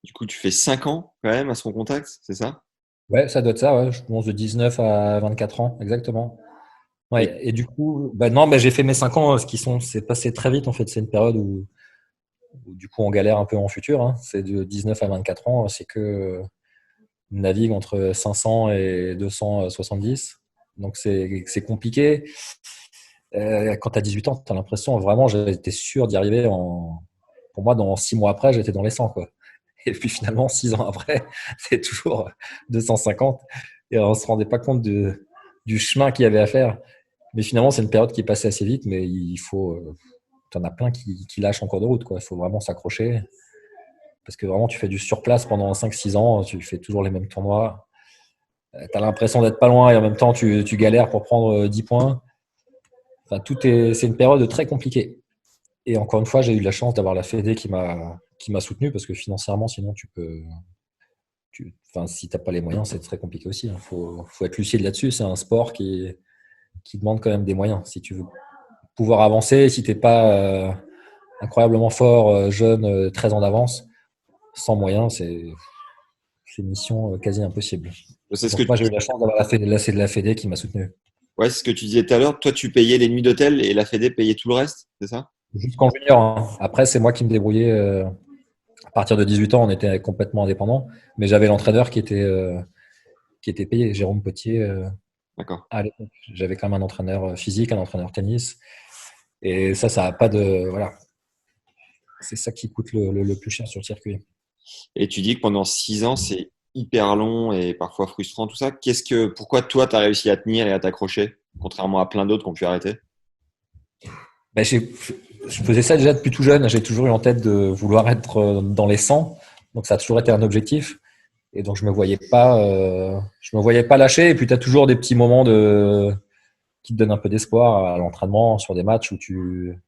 Du coup, tu fais 5 ans quand même à son contact, c'est ça? Ouais, ça doit être ça, ouais. Je pense de 19 à 24 ans, exactement. Et Ouais, et du coup, bah non, bah j'ai fait mes 5 ans, c'est passé très vite en fait. C'est une période où, du coup on galère un peu en futur, hein. C'est de 19 à 24 ans, c'est que on navigue entre 500 et 270. Donc c'est compliqué. Quand tu as 18 ans, tu as l'impression vraiment, j'étais sûr d'y arriver pour moi, dans 6 mois après, j'étais dans les 100, quoi. Et puis finalement, 6 ans après, c'est toujours 250. Et on se rendait pas compte du chemin qu'il y avait à faire. Mais finalement, c'est une période qui est passée assez vite, mais t'en as plein qui lâchent en cours de route, quoi. Il faut vraiment s'accrocher. Parce que vraiment, tu fais du surplace pendant 5 6 ans, tu fais toujours les mêmes tournois. Tu as l'impression d'être pas loin et en même temps, tu galères pour prendre 10 points. Enfin, c'est une période très compliquée. Et encore une fois, j'ai eu la chance d'avoir la Fédé qui m'a soutenu parce que financièrement, sinon, enfin, si t'as pas les moyens, c'est très compliqué aussi, hein. Faut être lucide là-dessus. C'est un sport qui demande quand même des moyens. Si tu veux pouvoir avancer, si t'es pas incroyablement fort, jeune, 13 ans d'avance, sans moyens, c'est une mission quasi impossible. c'est ce que Donc moi, j'ai eu la chance d'avoir la Fédé qui m'a soutenu. ouais, c'est ce que tu disais tout à l'heure. Toi, tu payais les nuits d'hôtel et la Fédé payait tout le reste, c'est ça? Jusqu'en junior, hein. Après, c'est moi qui me débrouillais. À partir de 18 ans, on était complètement indépendant, mais j'avais l'entraîneur qui était payé, Jérôme Potier. D'accord. À l'époque, j'avais quand même un entraîneur physique, un entraîneur tennis, et ça a pas de, voilà, c'est ça qui coûte le plus cher sur le circuit. Et tu dis que pendant 6 ans, c'est hyper long et parfois frustrant, tout ça. Pourquoi toi, tu as réussi à tenir et à t'accrocher, contrairement à plein d'autres qui ont pu arrêter? Ben, je faisais ça déjà depuis tout jeune. J'ai toujours eu en tête de vouloir être dans les 100, donc ça a toujours été un objectif. Et donc je me voyais pas lâcher. Et puis tu as toujours des petits moments qui te donnent un peu d'espoir à l'entraînement, sur des matchs où tu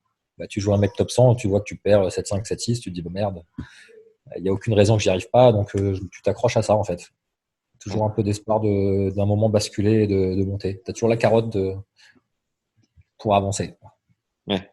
joues un mec top 100, tu vois que tu perds 7-5, 7-6, tu te dis, bah, merde, il n'y a aucune raison que j'y arrive pas, donc tu t'accroches à ça en fait. Ouais. Toujours un peu d'espoir d'un moment basculer et de monter. Tu as toujours la carotte pour avancer. Ouais.